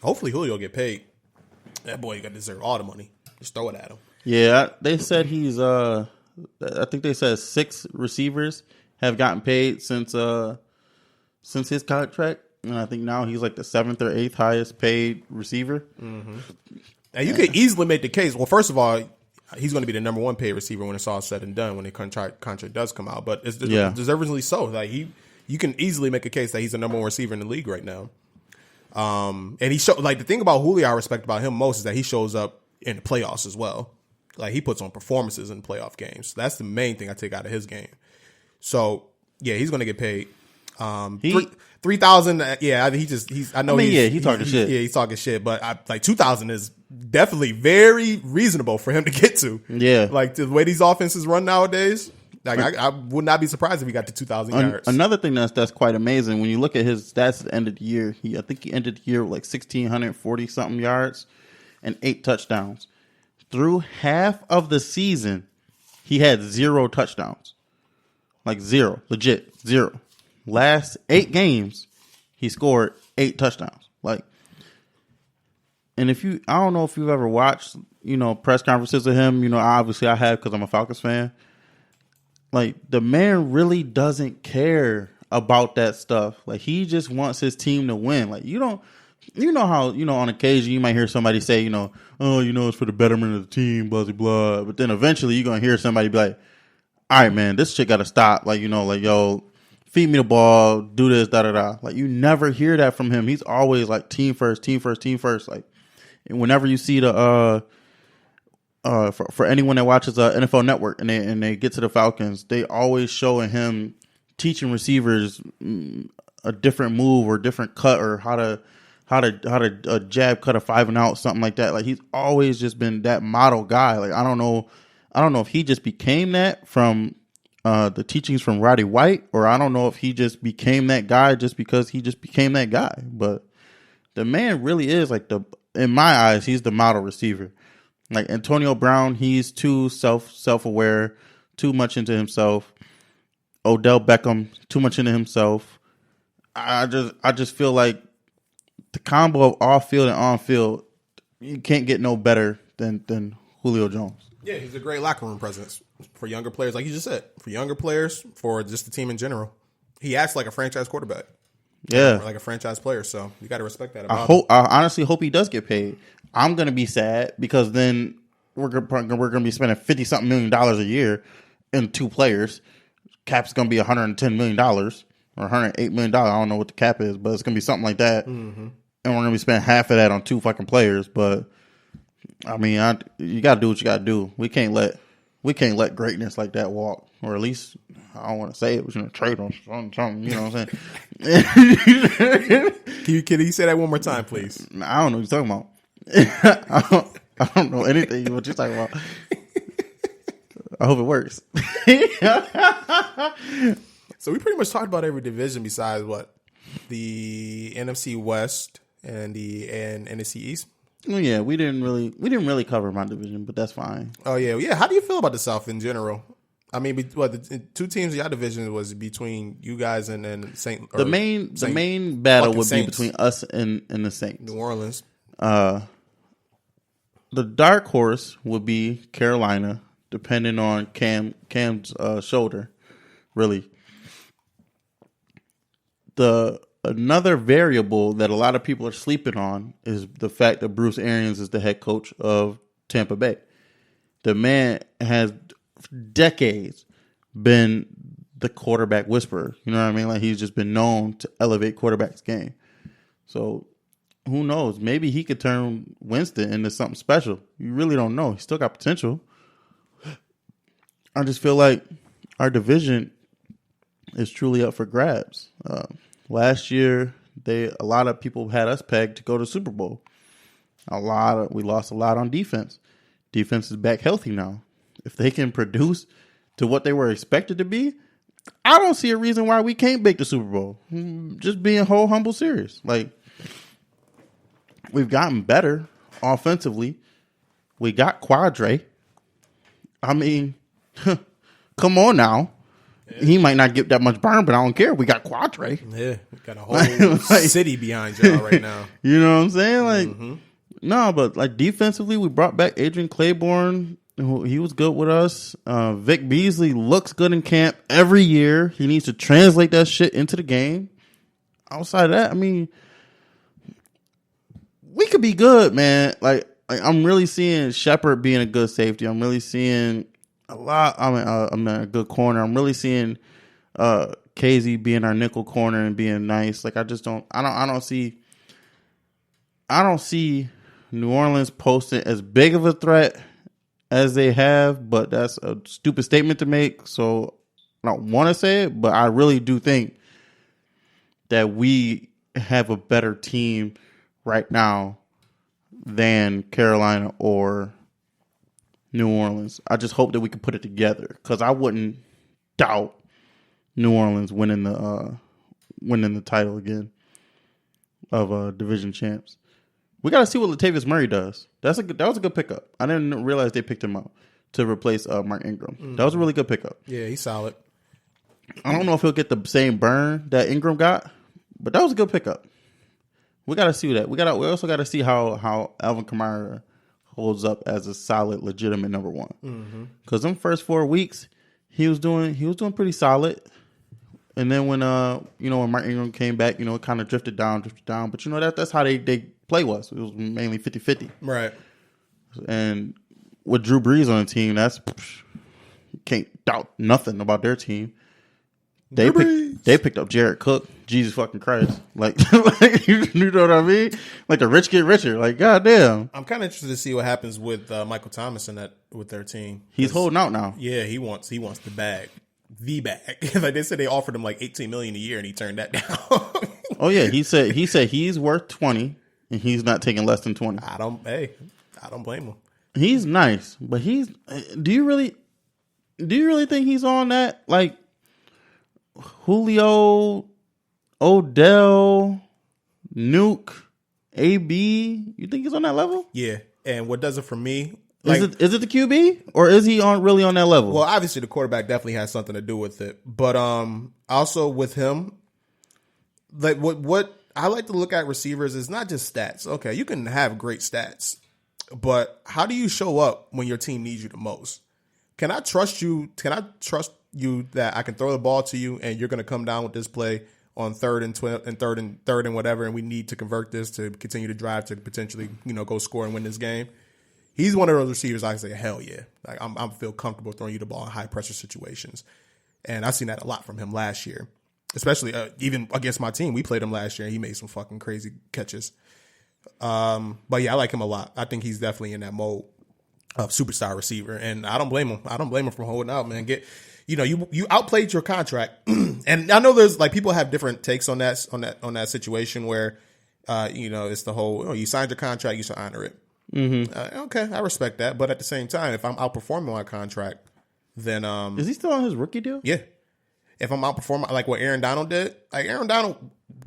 Hopefully Julio get paid. That boy got to deserve all the money. Just throw it at him. Yeah, they said he's I think they said 6 receivers have gotten paid since his contract, and I think now he's like the 7th or 8th highest paid receiver. Mm-hmm. And you could easily make the case. Well, first of all, he's going to be the number 1 paid receiver when it's all said and done, when the contract does come out. But it's deservedly so. Like you can easily make a case that he's the number 1 receiver in the league right now. And he the thing about Julio I respect about him most is that he shows up in the playoffs as well. Like he puts on performances in playoff games. That's the main thing I take out of his game. So yeah, he's going to get paid. 3,000. Yeah, he's talking shit. Yeah, he's talking shit. But 2,000 is definitely very reasonable for him to get to. Yeah, like the way these offenses run nowadays. Like I would not be surprised if he got to 2,000 yards. Another thing that's quite amazing when you look at his stats at the end of the year. I think he ended the year with like 1,640 something yards and 8 touchdowns. Through half of the season, he had 0 touchdowns. Like 0, legit 0. Last 8 games, he scored 8 touchdowns. Like, and I don't know if you've ever watched, press conferences of him. Obviously I have because I'm a Falcons fan. Like, the man really doesn't care about that stuff. Like, he just wants his team to win. Like, you know how, on occasion you might hear somebody say, it's for the betterment of the team, blah, blah, blah. But then eventually you're going to hear somebody be like, all right, man, this shit got to stop. Like, yo, feed me the ball, do this, da-da-da. Like, you never hear that from him. He's always like team first, team first, team first. Like, and whenever you see the, for anyone that watches NFL Network and they get to the Falcons, they always showing him teaching receivers a different move or different cut or how to jab cut a 5 and out, something like that. Like, he's always just been that model guy. Like, I don't know if he just became that from the teachings from Roddy White, or I don't know if he just became that guy just because he just became that guy. But the man really is like in my eyes, he's the model receiver. Like Antonio Brown, he's too self-aware, too much into himself. Odell Beckham, too much into himself. I just feel like the combo of off field and on field, you can't get no better than Julio Jones. Yeah, he's a great locker room presence for younger players, like you just said. For younger players, for just the team in general, he acts like a franchise quarterback. Yeah, like a franchise player. So you got to respect that about him. I honestly hope he does get paid. I'm gonna be sad because then we're gonna be spending $50-something million a year in 2 players. Cap's gonna be $110 million or $108 million. I don't know what the cap is, but it's gonna be something like that. Mm-hmm. And we're gonna be spending half of that on 2 fucking players. But I mean, you gotta do what you gotta do. We can't let greatness like that walk, or at least I don't want to say it was trade on something. You know what I'm saying? Can you say that one more time, please? I don't know what you're talking about. I don't know anything what you're talking about. I hope it works. So we pretty much talked about every division besides what? The NFC West and the NFC East. Well, yeah, we didn't really cover my division, but that's fine. Oh yeah. How do you feel about the South in general? I mean, the 2 teams in your division was between you guys and Saint. The main battle would be between us and the Saints. New Orleans. The dark horse would be Carolina, depending on Cam's shoulder. Really, another variable that a lot of people are sleeping on is the fact that Bruce Arians is the head coach of Tampa Bay. The man has decades been the quarterback whisperer. You know what I mean? Like, he's just been known to elevate quarterbacks' game. So who knows? Maybe he could turn Winston into something special. You really don't know. He's still got potential. I just feel like our division is truly up for grabs. Last year, a lot of people had us pegged to go to Super Bowl. We lost a lot on defense. Defense is back healthy now. If they can produce to what they were expected to be, I don't see a reason why we can't make the Super Bowl. Just being humble serious. Like, we've gotten better offensively. We got Quadre. I mean, come on now. He might not get that much burn, but I don't care. We got Quadre. Yeah, we got a whole city behind y'all right now. You know what I'm saying? Like, no, but like defensively, we brought back Adrian Claiborne. He was good with us. Vic Beasley looks good in camp every year. He needs to translate that shit into the game. Outside of that, I mean, we could be good, man. Like I'm really seeing Shepard being a good safety. I'm really seeing a lot. I'm a good corner. I'm really seeing KZ being our nickel corner and being nice. Like I don't see New Orleans posting as big of a threat as they have, but that's a stupid statement to make, so I don't want to say it, but I really do think that we have a better team right now than Carolina or New Orleans. I just hope that we can put it together, because I wouldn't doubt New Orleans winning the title again of division champs. We got to see what Latavius Murray does. That was a good pickup. I didn't realize they picked him up to replace Mark Ingram. That was a really good pickup. Yeah, he's solid. I don't know if he'll get the same burn that Ingram got, but that was a good pickup. We got to see that. We also got to see how Alvin Kamara holds up as a solid, legitimate number one. Because them first 4 weeks, he was doing pretty solid. And then when when Mark Ingram came back, it kind of drifted down. But that's how they play was. It was mainly 50-50. Right. And with Drew Brees on the team, you can't doubt nothing about their team. They picked up Jared Cook. Jesus fucking Christ. Like you know what I mean? Like the rich get richer. Like, goddamn. I'm kind of interested to see what happens with Michael Thomas with their team. He's holding out now. Yeah, he wants the bag. The bag. Like they said they offered him like $18 million a year and he turned that down. Oh yeah, he said he's worth 20 and he's not taking less than 20. I don't blame him. He's nice, but do you really think he's on that? Like Julio, Odell, Nuke, AB, you think he's on that level? Yeah. And what does it for me? Is it the QB or is he really on that level? Well, obviously the quarterback definitely has something to do with it, but also with him, like what I like to look at receivers is not just stats. Okay, you can have great stats, but how do you show up when your team needs you the most? Can I trust you? Can I trust you that I can throw the ball to you and you're going to come down with this play on third and whatever, and we need to convert this to continue to drive to potentially go score and win this game? He's one of those receivers I can say, hell yeah. Like I feel comfortable throwing you the ball in high pressure situations. And I've seen that a lot from him last year, especially even against my team. We played him last year and he made some fucking crazy catches. But yeah, I like him a lot. I think he's definitely in that mode of superstar receiver. And I don't blame him. I don't blame him for holding out, man. You outplayed your contract. And I know there's like people have different takes on that situation where, it's the whole, you signed your contract, you should honor it. Okay, I respect that, but at the same time, if I'm outperforming my contract, then is he still on his rookie deal? Yeah. If I'm outperforming, like what Aaron Donald did, like Aaron Donald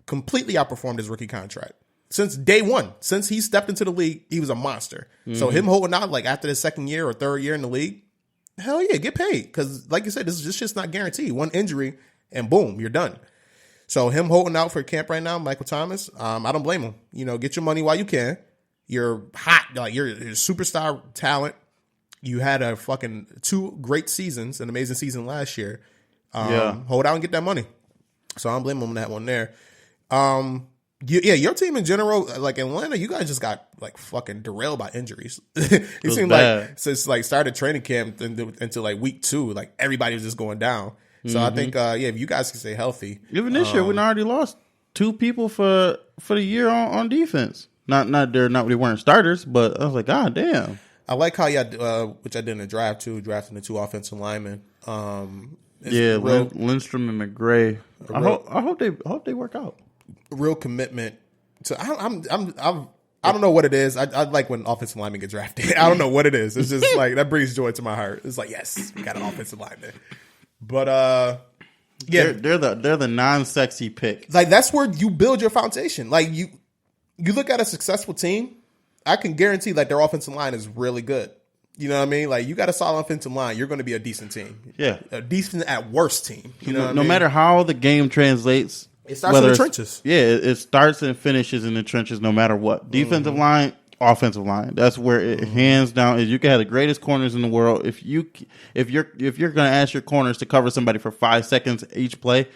completely outperformed his rookie contract since day one. Since he stepped into the league, he was a monster. So him holding out like after the second year or third year in the league, hell yeah, get paid, because like you said, this shit's not guaranteed. One injury and boom, you're done. So him holding out for camp right now, Michael Thomas, I don't blame him. Get your money while you can. You're hot. Like you're a superstar talent. You had a fucking 2 great seasons, an amazing season last year. Hold out and get that money. So I don't blame him on that one there. Your team in general, like Atlanta, you guys just got like fucking derailed by injuries. It seemed bad. Like since like started training camp until like week 2, like everybody was just going down. So I think if you guys can stay healthy. Even this year, we already lost 2 people for the year on defense. They weren't starters, but I was like, God damn. I like how y'all, which I did in the draft too, drafting the 2 offensive linemen. Lindstrom and McGray. I hope they work out. Real commitment. So I don't know what it is. I like when offensive linemen get drafted. I don't know what it is. It's just like that brings joy to my heart. It's like, yes, we got an offensive lineman. But yeah, they're the non-sexy pick. Like that's where you build your foundation. Like you look at a successful team, I can guarantee like their offensive line is really good. You know what I mean? Like, you got a solid offensive line, you're going to be a decent team. Yeah. A decent at worst team. You know what I No mean? matter how the game translates. It starts in the trenches. Yeah, it starts and finishes in the trenches no matter what. Defensive line, offensive line. That's where it hands down is. You can have the greatest corners in the world. If you're going to ask your corners to cover somebody for 5 seconds each play,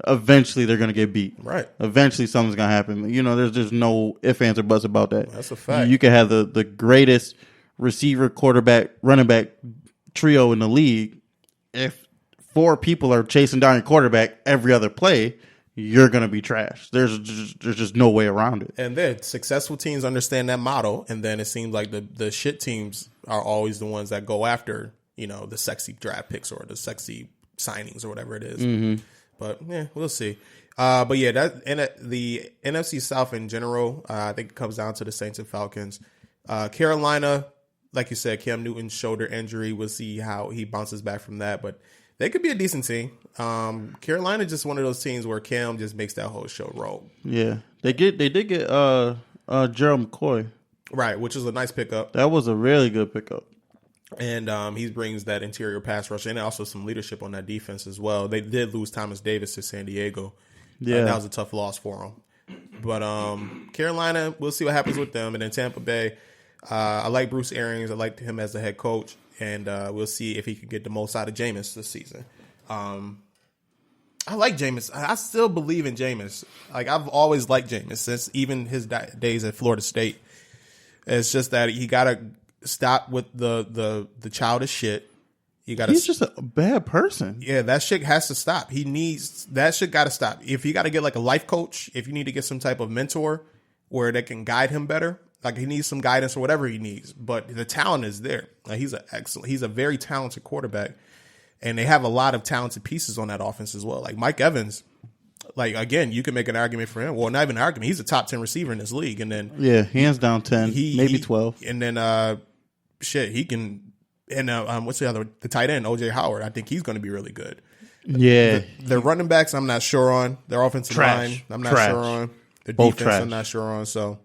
eventually they're going to get beat. Right. Eventually something's going to happen. You know, there's no ifs, ands, or buts about that. That's a fact. You can have the greatest receiver, quarterback, running back trio in the league. If 4 people are chasing down your quarterback every other play, you're going to be trash. There's just no way around it. And then successful teams understand that model, and then it seems like the shit teams are always the ones that go after, you know, the sexy draft picks or the sexy signings or whatever it is. Mm-hmm. But yeah, we'll see. But yeah, the NFC South in general, I think it comes down to the Saints and Falcons. Carolina, like you said, Cam Newton's shoulder injury. We'll see how he bounces back from that, but they could be a decent team. Carolina just one of those teams where Cam just makes that whole show roll. Yeah, they did get Gerald McCoy, right, which is a nice pickup. That was a really good pickup, and he brings that interior pass rush and also some leadership on that defense as well. They did lose Thomas Davis to San Diego. Yeah, that was a tough loss for him. But Carolina, we'll see what happens with them, and then Tampa Bay. I like Bruce Arians. I like him as the head coach. And we'll see if he can get the most out of Jameis this season. I like Jameis. I still believe in Jameis. Like, I've always liked Jameis since even his days at Florida State. It's just that he got to stop with the childish shit. He's just a bad person. Yeah, that shit has to stop. That shit got to stop. If you got to get like a life coach, if you need to get some type of mentor where they can guide him better. Like, he needs some guidance or whatever he needs, but the talent is there. Like, he's a very talented quarterback, and they have a lot of talented pieces on that offense as well. Like Mike Evans, like, again, you can make an argument for him. Well, not even an argument. He's a top 10 receiver in this league, and then hands down 10, maybe 12. And then he can. And what's the other? The tight end, OJ Howard. I think he's going to be really good. Yeah, their running backs, I'm not sure on. Their offensive line, I'm not sure on. The defense, I'm not sure on. So.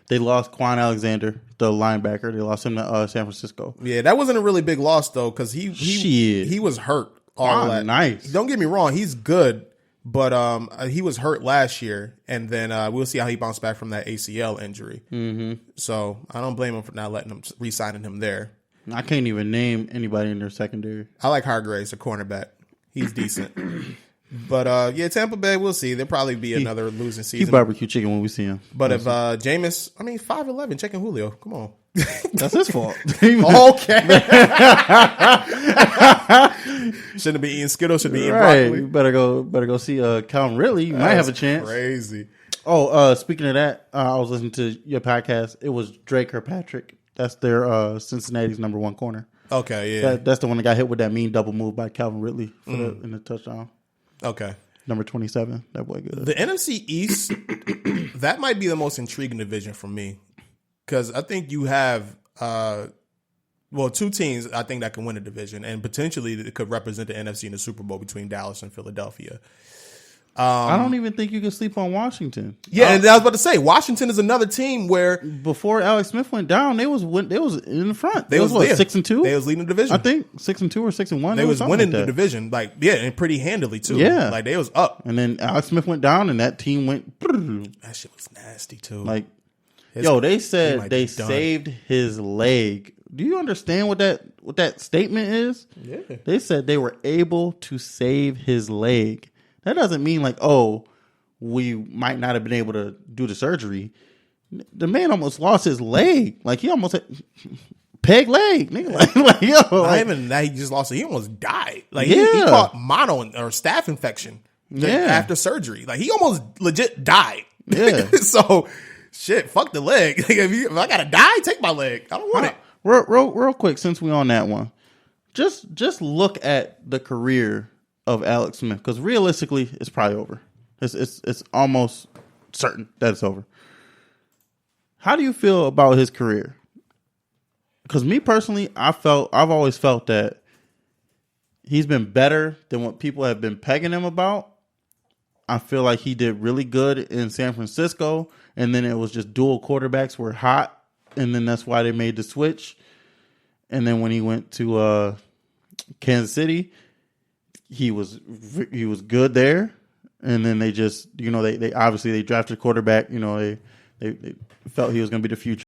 They lost Quan Alexander, the linebacker. They lost him to San Francisco. Yeah, that wasn't a really big loss though, because he was hurt. Nice. Don't get me wrong, he's good, but he was hurt last year, and then we'll see how he bounced back from that ACL injury. Mm-hmm. So I don't blame him for not letting him re-signing him there. I can't even name anybody in their secondary. I like Hargraves, a cornerback. He's decent. But, Tampa Bay, we'll see. There'll probably be another losing season. He's barbecue chicken when we see him. But if Jameis, 5'11", checking Julio. Come on. That's his fault. Okay. Shouldn't be eating Skittles, should be eating broccoli. You better go see Calvin Ridley. You might have a chance. Crazy. Oh, speaking of that, I was listening to your podcast. It was Drake Kirkpatrick. That's their Cincinnati's number 1 corner. Okay, yeah. That's the one that got hit with that mean double move by Calvin Ridley in the touchdown. Okay. Number 27. That boy good. The NFC East, that might be the most intriguing division for me. Because I think you have, 2 teams, I think, that can win a division. And potentially it could represent the NFC in the Super Bowl between Dallas and Philadelphia. I don't even think you can sleep on Washington. Yeah, and I was about to say, Washington is another team where before Alex Smith went down, they was in the front. They was 6-2. They was leading the division. I think 6-2 or 6-1. They was winning the division, and pretty handily too. Yeah, like they was up. And then Alex Smith went down, and that team went. That shit was nasty too. Like, they said they saved his leg. Do you understand what that statement is? Yeah, they said they were able to save his leg. That doesn't mean like, we might not have been able to do the surgery. The man almost lost his leg. Like, he almost had peg leg. Nigga. Not even that, he just lost it. He almost died. Like, he caught mono or staph infection after surgery. Like, he almost legit died. Yeah. So, shit, fuck the leg. Like, if I gotta die, take my leg. I don't want it. Real quick, since we on that one, just look at the career of Alex Smith, because realistically, it's probably over. It's almost certain that it's over. How do you feel about his career? Because me personally, I've always felt that he's been better than what people have been pegging him about. I feel like he did really good in San Francisco, and then it was just dual quarterbacks were hot, and then that's why they made the switch. And then when he went to Kansas City, he was good there. And then they just, they obviously they drafted a quarterback. They felt he was going to be the future.